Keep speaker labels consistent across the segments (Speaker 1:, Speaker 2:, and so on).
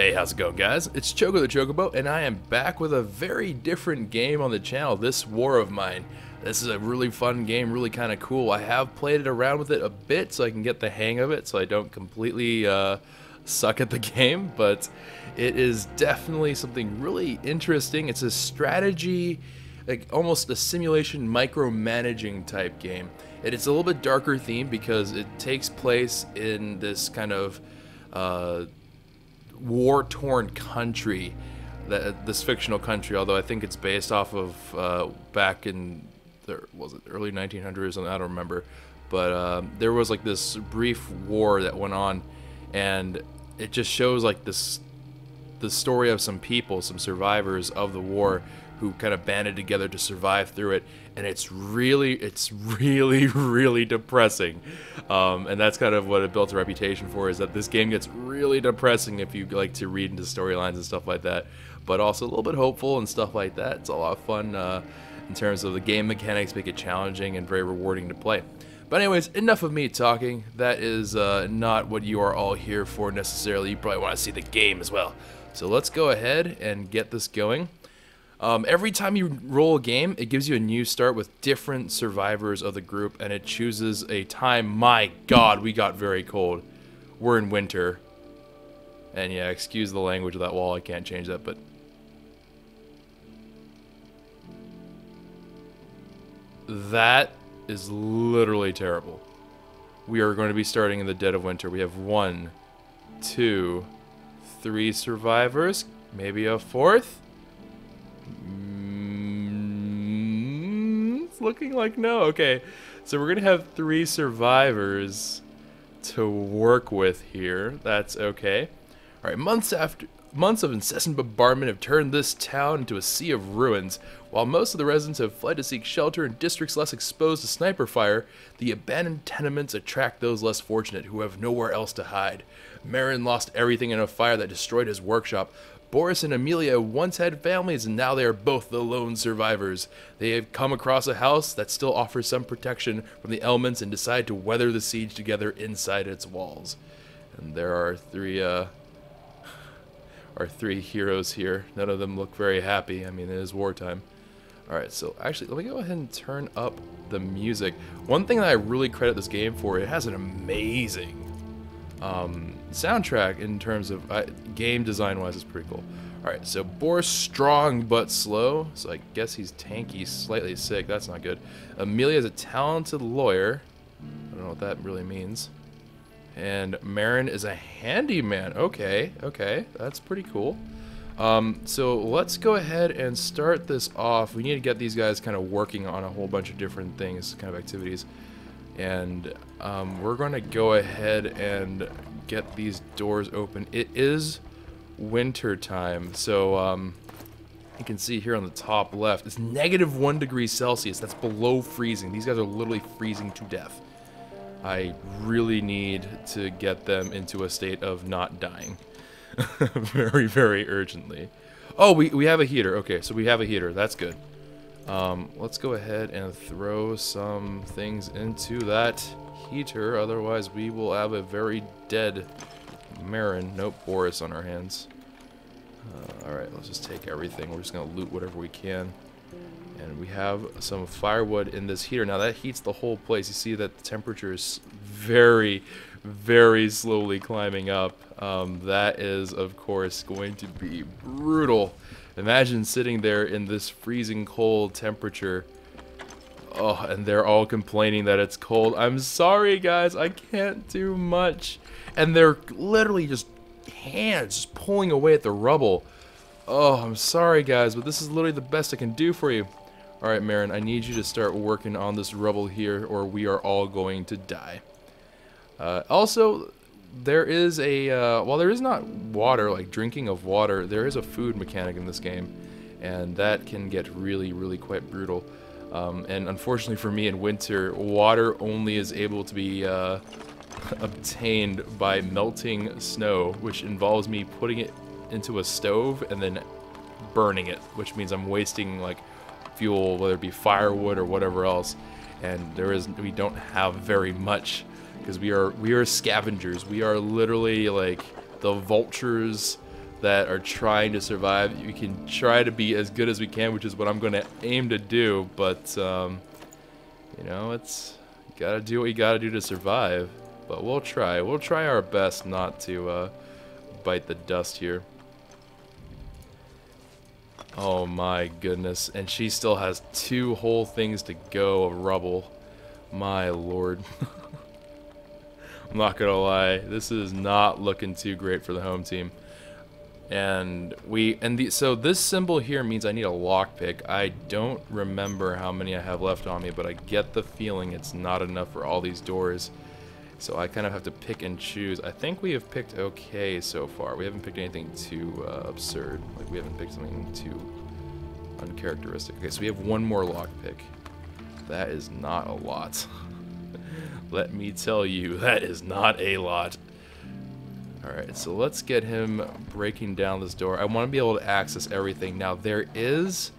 Speaker 1: Hey, how's it going, guys? It's Choco the Chocobo, and I am back with a very different game on the channel, this War of Mine. This is a really fun game, really kind of cool. I have played it around with it a bit so I can get the hang of it, so I don't completely suck at the game, but it is definitely something really interesting. It's a strategy, like almost a simulation micromanaging type game. It's a little bit darker theme because it takes place in this kind of war-torn country, this fictional country, although I think it's based off of back in was it early 1900s, I don't remember, but there was like this brief war that went on, and it just shows like the story of some people, some survivors of the war who kind of banded together to survive through it, and it's really depressing, and that's kind of what it built a reputation for, is that this game gets really depressing if you like to read into storylines and stuff like that, but also a little bit hopeful and stuff like that. It's a lot of fun in terms of the game mechanics, make it challenging and very rewarding to play. But anyways, enough of me talking. That is not what you are all here for necessarily. You probably want to see the game as well. So let's go ahead and get this going. Every time you roll a game, it gives you a new start with different survivors of the group, and it chooses a time. My God, we got very cold. We're in winter. And yeah, excuse the language of that wall, I can't change that, but... that is literally terrible. We are going to be starting in the dead of winter. We have 1, 2, 3 survivors, maybe a 4th? It's looking like no. Okay, so we're gonna have 3 survivors to work with here. That's okay. All right, months of incessant bombardment have turned this town into a sea of ruins. While most of the residents have fled to seek shelter in districts less exposed to sniper fire, the abandoned tenements attract those less fortunate who have nowhere else to hide. Marin lost everything in a fire that destroyed his workshop. Boris and Amelia once had families, and now they are both the lone survivors. They have come across a house that still offers some protection from the elements and decide to weather the siege together inside its walls. And there are three heroes here. None of them look very happy. I mean, it is wartime. Alright, so actually, let me go ahead and turn up the music. One thing that I really credit this game for, it has an amazing soundtrack in terms of game design wise. Is pretty cool. Alright, so Boris strong but slow, so I guess he's tanky, slightly sick. That's not good. Amelia is a talented lawyer. I don't know what that really means. And Marin is a handyman. Okay, that's pretty cool. So let's go ahead and start this off. We need to get these guys kind of working on a whole bunch of different things, kind of activities. And we're going to go ahead and get these doors open. It is winter time, so you can see here on the top left, it's -1 degree Celsius. That's below freezing. These guys are literally freezing to death. I really need to get them into a state of not dying. Very, very urgently. Oh, we have a heater. Okay, so we have a heater. That's good. Let's go ahead and throw some things into that heater. Otherwise, we will have a very dead Marin. Nope, Boris on our hands. Alright, let's just take everything. We're just going to loot whatever we can. And we have some firewood in this heater. Now that heats the whole place. You see that the temperature is very, very slowly climbing up. That is, of course, going to be brutal. Imagine sitting there in this freezing cold temperature. Oh, and they're all complaining that it's cold. I'm sorry, guys. I can't do much. And they're literally just hands just pulling away at the rubble. Oh, I'm sorry, guys, but this is literally the best I can do for you. Alright, Marin, I need you to start working on this rubble here, or we are all going to die. Also, there is a, while there is not water, like drinking of water, there is a food mechanic in this game, and that can get really, really quite brutal. And unfortunately for me, in winter, water only is able to be obtained by melting snow, which involves me putting it into a stove and then burning it, which means I'm wasting like fuel, whether it be firewood or whatever else, and we don't have very much because we are scavengers. We are literally like the vultures that are trying to survive. We can try to be as good as we can, which is what I'm going to aim to do, but, you know, it's, you gotta do what you gotta do to survive. But we'll try. We'll try our best not to, bite the dust here. Oh my goodness. And she still has 2 whole things to go of rubble. My lord. I'm not gonna lie. This is not looking too great for the home team. And so this symbol here means I need a lockpick. I don't remember how many I have left on me, but I get the feeling it's not enough for all these doors. So I kind of have to pick and choose. I think we have picked okay so far. We haven't picked anything too absurd. Like, we haven't picked something too uncharacteristic. Okay, so we have 1 more lockpick. That is not a lot. Let me tell you, that is not a lot. Alright, so let's get him breaking down this door. I want to be able to access everything. Now, there is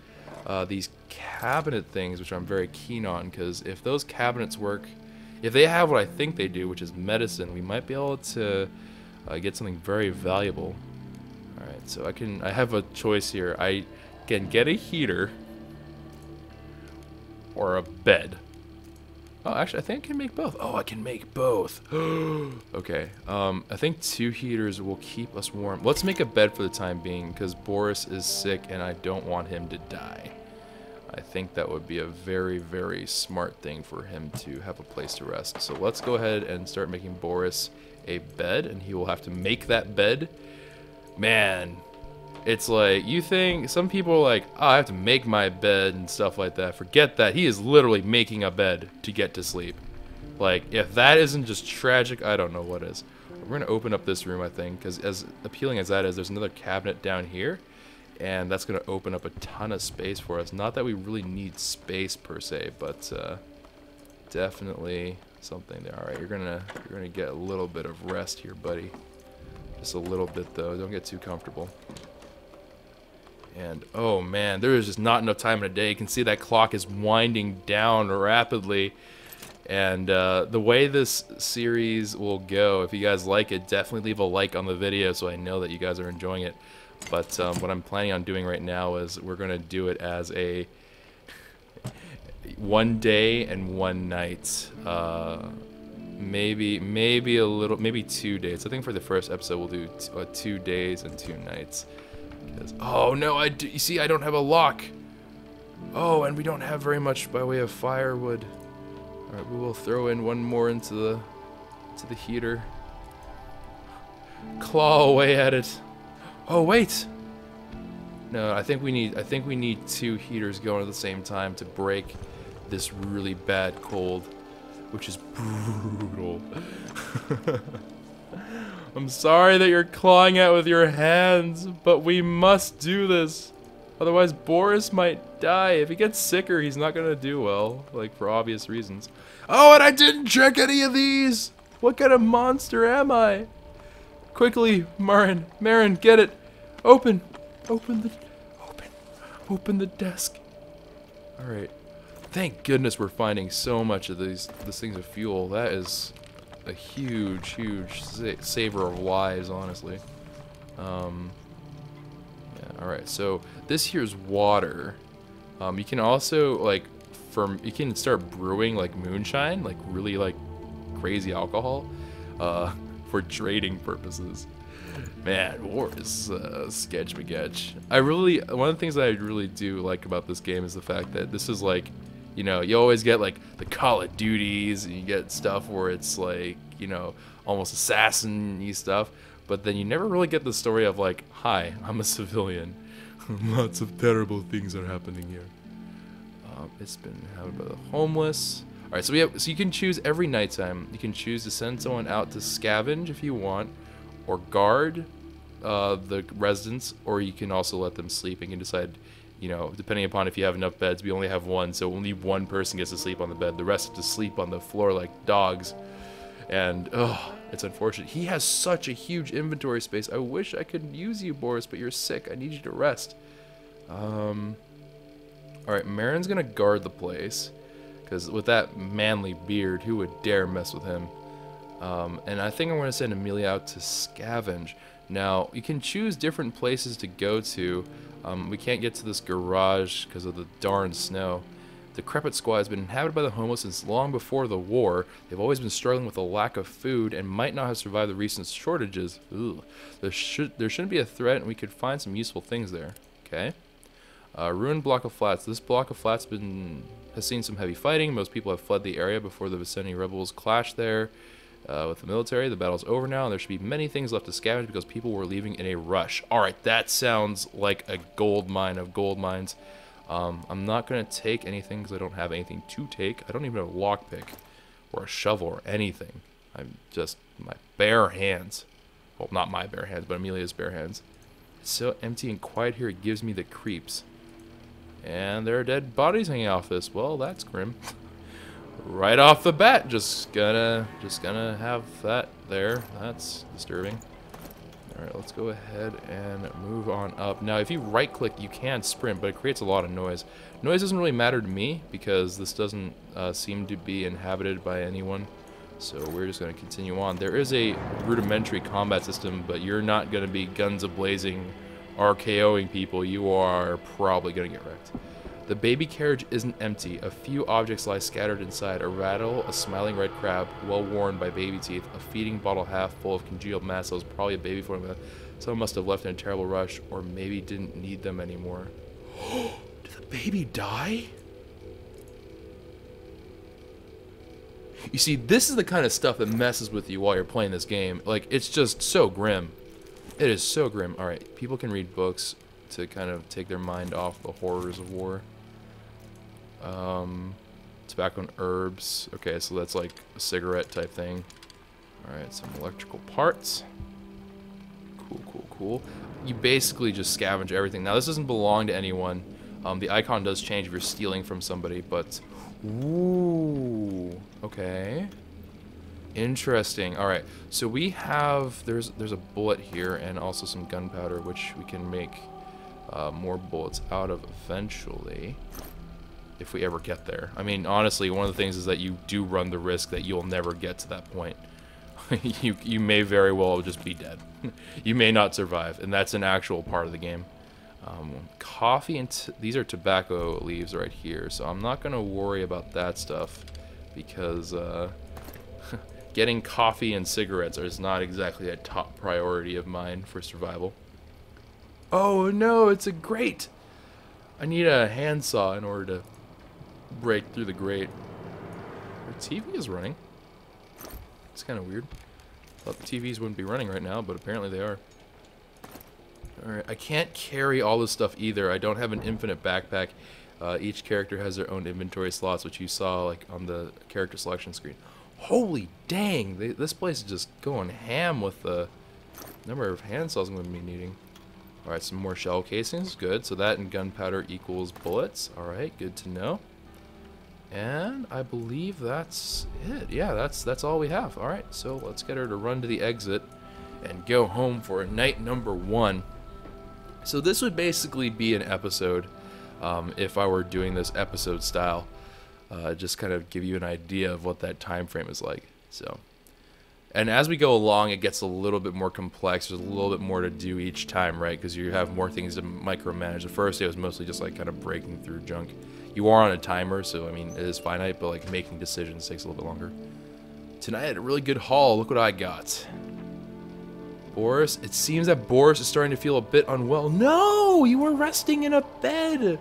Speaker 1: these cabinet things, which I'm very keen on, because if those cabinets work, if they have what I think they do, which is medicine, we might be able to get something very valuable. Alright, so I have a choice here. I can get a heater or a bed. Oh, actually, I think I can make both. Oh, I can make both. Okay. I think 2 heaters will keep us warm. Let's make a bed for the time being, because Boris is sick and I don't want him to die. I think that would be a very, very smart thing for him to have a place to rest. So let's go ahead and start making Boris a bed, and he will have to make that bed. Man, it's like, you think, some people are like, oh, I have to make my bed and stuff like that. Forget that. He is literally making a bed to get to sleep. Like, if that isn't just tragic, I don't know what is. We're going to open up this room, I think, because as appealing as that is, there's another cabinet down here, and that's going to open up a ton of space for us. Not that we really need space, per se, but definitely something there. All right, you're gonna get a little bit of rest here, buddy. Just a little bit, though. Don't get too comfortable. And, oh man, there is just not enough time in a day. You can see that clock is winding down rapidly. And the way this series will go, if you guys like it, definitely leave a like on the video so I know that you guys are enjoying it. But what I'm planning on doing right now is we're going to do it as a 1 day and 1 night. Maybe a little, maybe 2 days. I think for the first episode we'll do 2 days and 2 nights. Oh no, you see, I don't have a lock. Oh, and we don't have very much by way of firewood. Alright, we will throw in 1 more into the heater. Claw away at it. Oh wait! No, I think we need 2 heaters going at the same time to break this really bad cold, which is brutal. I'm sorry that you're clawing at with your hands, but we must do this. Otherwise, Boris might die. If he gets sicker, he's not gonna do well, like, for obvious reasons. Oh, and I didn't check any of these! What kind of monster am I? Quickly, Marin, get it! Open the desk. Alright. Thank goodness we're finding so much of these things of fuel. That is a huge saver of lives, honestly. Yeah, alright, so this here's water. You can also, like, you can start brewing, like, moonshine, like, really, like, crazy alcohol, for trading purposes. Man, war is sketch magetch. One of the things that I really do like about this game is the fact that this is like, you know, you always get like the Call of Duties, and you get stuff where it's like, you know, almost assassin-y stuff, but then you never really get the story of like, hi, I'm a civilian. Lots of terrible things are happening here. It's been inhabited by the homeless. All right, so you can choose every nighttime. You can choose to send someone out to scavenge if you want, or guard the residents, or you can also let them sleep and can decide, you know, depending upon if you have enough beds. We only have 1, so only 1 person gets to sleep on the bed. The rest have to sleep on the floor like dogs. And, it's unfortunate. He has such a huge inventory space. I wish I could use you, Boris, but you're sick. I need you to rest. Alright, Marin's gonna guard the place, because with that manly beard, who would dare mess with him? And I think I'm going to send Amelia out to scavenge. Now, you can choose different places to go to. We can't get to this garage because of the darn snow. The decrepit squad has been inhabited by the homeless since long before the war. They've always been struggling with a lack of food and might not have survived the recent shortages. Ugh. There shouldn't be a threat, and we could find some useful things there. Okay. Ruined block of flats. This block of flats has seen some heavy fighting. Most people have fled the area before the vicinity rebels clashed there with the military. The battle's over now, and there should be many things left to scavenge because people were leaving in a rush. Alright, that sounds like a gold mine of gold mines. I'm not going to take anything because I don't have anything to take. I don't even have a lockpick or a shovel or anything. I'm just my bare hands. Well, not my bare hands, but Amelia's bare hands. It's so empty and quiet here, it gives me the creeps. And there are dead bodies hanging off this. Well, that's grim. Right off the bat, just gonna have that there. That's disturbing. Alright, let's go ahead and move on up. Now, if you right-click, you can sprint, but it creates a lot of noise. Noise doesn't really matter to me, because this doesn't seem to be inhabited by anyone. So we're just going to continue on. There is a rudimentary combat system, but you're not going to be guns a-blazing, RKOing people. You are probably going to get wrecked. The baby carriage isn't empty. A few objects lie scattered inside. A rattle, a smiling red crab, well worn by baby teeth, a feeding bottle half full of congealed mass. That was probably a baby formula. Someone must have left in a terrible rush, or maybe didn't need them anymore. Did the baby die? You see, this is the kind of stuff that messes with you while you're playing this game. Like, it's just so grim. It is so grim. Alright, people can read books to kind of take their mind off the horrors of war. Tobacco and herbs. Okay, so that's like a cigarette type thing. Alright, some electrical parts. Cool, cool, cool. You basically just scavenge everything. Now, this doesn't belong to anyone. The icon does change if you're stealing from somebody, but... Ooh, okay. Interesting. Alright, so we have... There's a bullet here and also some gunpowder, which we can make more bullets out of eventually. If we ever get there. I mean, honestly, one of the things is that you do run the risk that you'll never get to that point. you may very well just be dead. You may not survive, and that's an actual part of the game. Coffee and these are tobacco leaves right here, so I'm not gonna worry about that stuff because getting coffee and cigarettes is not exactly a top priority of mine for survival. Oh no, it's a grate! I need a handsaw in order to break through the grate. Our TV is running. It's kind of weird. Thought the TVs wouldn't be running right now, but apparently they are. Alright, I can't carry all this stuff either. I don't have an infinite backpack. Each character has their own inventory slots, which you saw like on the character selection screen. Holy dang! This place is just going ham with the number of handsaws I'm going to be needing. Alright, some more shell casings. Good. So that and gunpowder equals bullets. Alright, good to know. And I believe that's it. Yeah, that's all we have. Alright, so let's get her to run to the exit and go home for night number 1. So this would basically be an episode if I were doing this episode style. Just kind of give you an idea of what that time frame is like. So, and as we go along, it gets a little bit more complex. There's a little bit more to do each time, right? Because you have more things to micromanage. The first day was mostly just like kind of breaking through junk. You are on a timer, so I mean it is finite, but like making decisions takes a little bit longer. Tonight I had a really good haul. Look what I got. Boris, it seems that Boris is starting to feel a bit unwell. No, you were resting in a bed.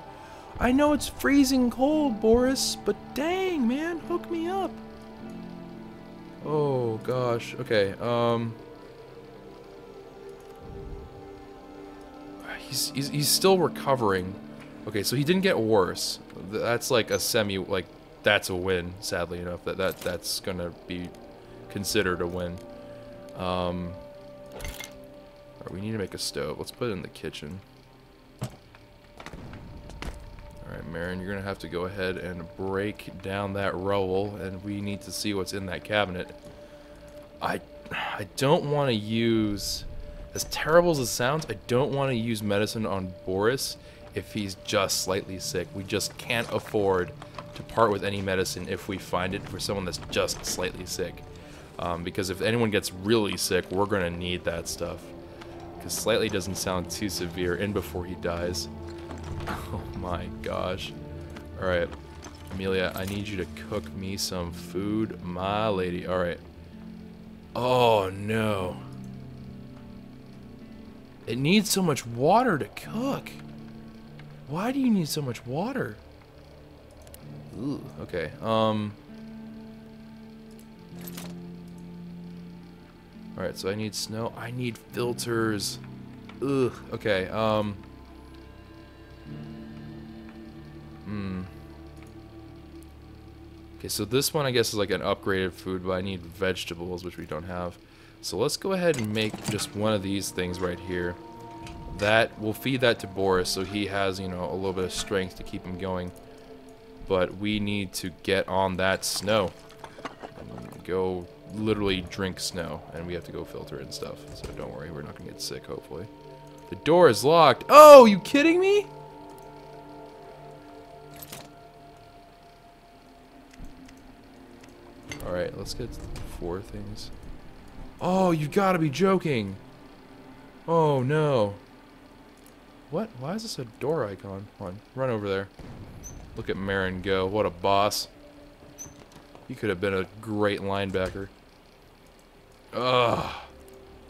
Speaker 1: I know it's freezing cold, Boris, but dang, man, hook me up. Oh gosh. Okay. He's still recovering. Okay, so he didn't get worse. That's like a that's a win, sadly enough. That's gonna be considered a win. Alright, we need to make a stove. Let's put it in the kitchen. Alright, Marin, you're gonna have to go ahead and break down that rubble, and we need to see what's in that cabinet. I don't want to use, as terrible as it sounds, I don't want to use medicine on Boris if he's just slightly sick. We just can't afford to part with any medicine if we find it for someone that's just slightly sick. Because if anyone gets really sick, we're gonna need that stuff. because slightly doesn't sound too severe, and before he dies. Oh my gosh. Alright, Amelia, I need you to cook me some food, my lady. Alright. Oh no. It needs so much water to cook. Why do you need so much water? Ooh, okay. Alright, so I need snow. I need filters. Ugh, okay, Okay, so this one I guess is like an upgraded food, but I need vegetables, which we don't have. So let's go ahead and make just one of these things right here. That, we'll feed that to Boris so he has, you know, a little bit of strength to keep him going. But we need to get on that snow. And go literally drink snow, and we have to go filter it and stuff. So don't worry, we're not gonna get sick, hopefully. The door is locked. Oh, you kidding me? Alright, let's get 4 things. Oh, you gotta be joking. Oh no. What? Why is this a door icon? Come on, run over there. Look at Marin go. What a boss. He could have been a great linebacker. Ugh.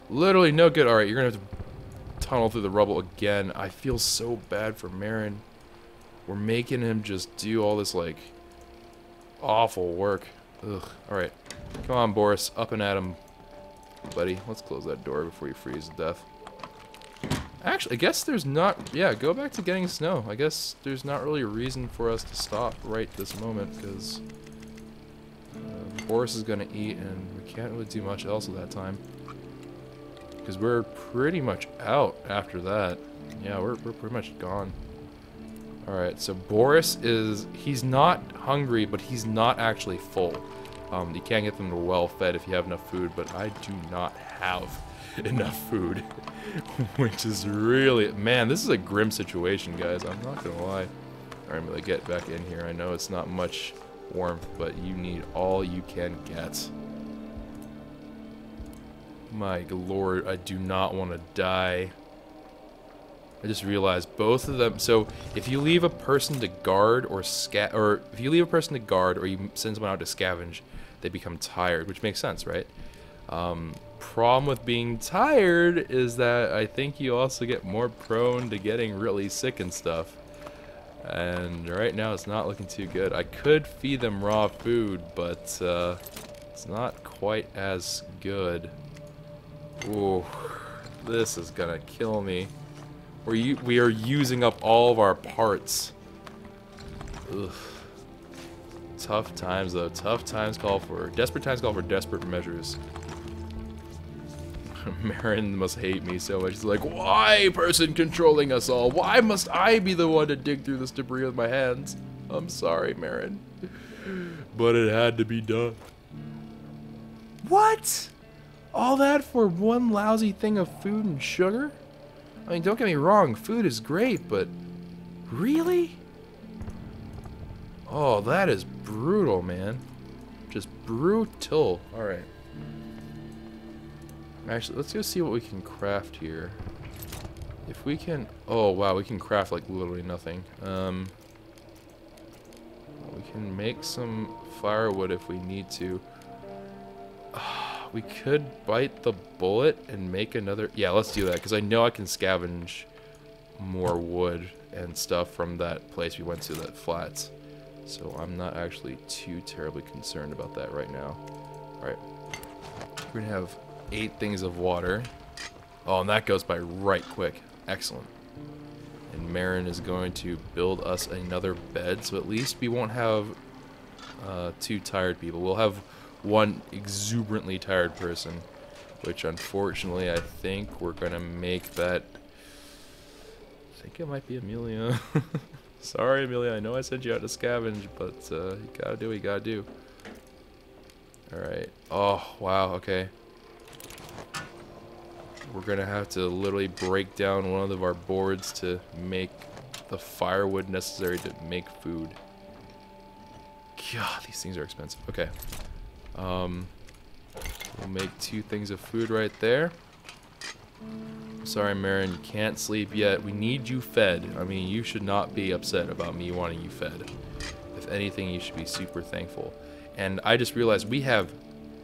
Speaker 1: Literally no good. Alright, you're gonna have to tunnel through the rubble again. I feel so bad for Marin. We're making him just do all this, like, awful work. Ugh. Alright. Come on, Boris. Up and at him, buddy. Let's close that door before you freeze to death. Actually, I guess there's not... Yeah, go back to getting snow. I guess there's not really a reason for us to stop right this moment, because Boris is going to eat, and we can't really do much else at that time. Because we're pretty much out after that. Yeah, we're pretty much gone. Alright, so Boris is... He's not hungry, but he's not actually full. You can't get them to well-fed if you have enough food, but I do not have enough food. Which is really... Man, this is a grim situation, guys. I'm not gonna lie. Alright, I'm gonna get back in here. I know it's not much warmth, but you need all you can get. My lord, I do not want to die. I just realized both of them. So if you leave a person to guard or if you leave a person to guard or you send someone out to scavenge, they become tired, which makes sense, right? Problem with being tired is that I think you also get more prone to getting really sick and stuff. And right now it's not looking too good. I could feed them raw food, but it's not quite as good. Ooh, this is gonna kill me. We are using up all of our parts. Ugh. Tough times, though. Tough times call for... Desperate times call for desperate measures. Marin must hate me so much. He's like, why, person controlling us all? Why must I be the one to dig through this debris with my hands? I'm sorry, Marin. But it had to be done. What? All that for one lousy thing of food and sugar? I mean, don't get me wrong, food is great, but really? Oh, that is brutal, man. Just brutal. Alright. Actually, let's go see what we can craft here. If we can... Oh, wow, we can craft, like, literally nothing. We can make some firewood if we need to. We could bite the bullet and make another... Yeah, let's do that, because I know I can scavenge more wood and stuff from that place we went to, that flats. So I'm not actually too terribly concerned about that right now. Alright. We're going to have 8 things of water. Oh, and that goes by right quick. Excellent. And Marin is going to build us another bed, so at least we won't have 2 tired people. We'll have one exuberantly tired person, which unfortunately I think we're gonna make that. I think it might be Amelia. Sorry, Amelia, I know I sent you out to scavenge, but you gotta do what you gotta do. Alright. Oh, wow, okay. We're gonna have to literally break down one of our boards to make the firewood necessary to make food. God, these things are expensive. Okay. We'll make 2 things of food right there. Sorry, Marin, you can't sleep yet. We need you fed. I mean, you should not be upset about me wanting you fed. If anything, you should be super thankful. And I just realized we have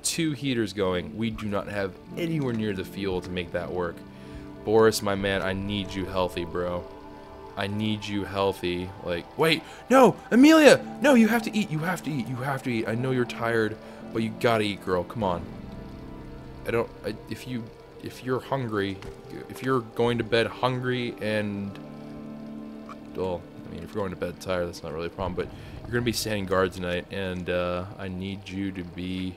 Speaker 1: 2 heaters going. We do not have anywhere near the fuel to make that work. Boris, my man, I need you healthy, bro. I need you healthy. Like, wait, no, Amelia! No, you have to eat, you have to eat, you have to eat. I know you're tired, but you gotta eat, girl. Come on. If you're hungry, if you're going to bed hungry and, well, I mean, if you're going to bed tired, that's not really a problem, but you're going to be standing guard tonight, and I need you to be,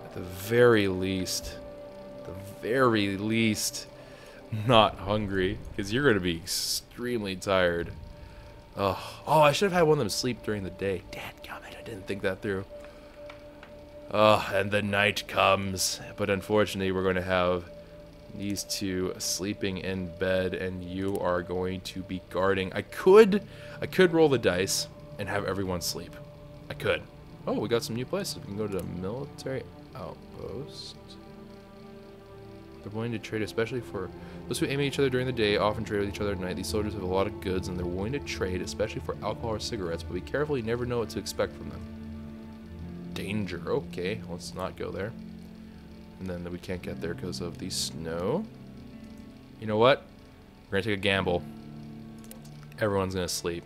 Speaker 1: at the very least, not hungry, because you're going to be extremely tired. Oh, I should have had one of them sleep during the day. Dadgummit, I didn't think that through. And the night comes, but unfortunately we're going to have these 2 sleeping in bed, and you are going to be guarding. I could roll the dice and have everyone sleep. I could. Oh, we got some new places. We can go to a military outpost. They're willing to trade, especially for those who aim at each other during the day, often trade with each other at night. These soldiers have a lot of goods, and they're willing to trade, especially for alcohol or cigarettes, but be careful, you never know what to expect from them. Danger. Okay, let's not go there. And then we can't get there because of the snow. You know what? We're gonna take a gamble. Everyone's gonna sleep.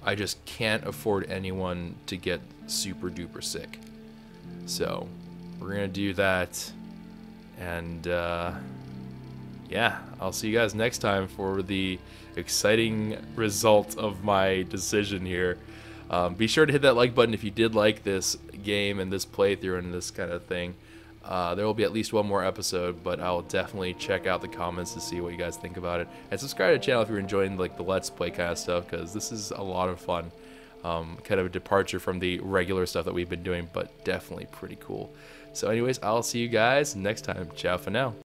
Speaker 1: I just can't afford anyone to get super duper sick. So we're gonna do that. And yeah, I'll see you guys next time for the exciting result of my decision here. Be sure to hit that like button if you did like this game and this playthrough and this kind of thing. There will be at least one more episode, but I'll definitely check out the comments to see what you guys think about it. And subscribe to the channel if you're enjoying like the Let's Play kind of stuff, because this is a lot of fun. Kind of a departure from the regular stuff that we've been doing, but definitely pretty cool. So anyways, I'll see you guys next time. Ciao for now.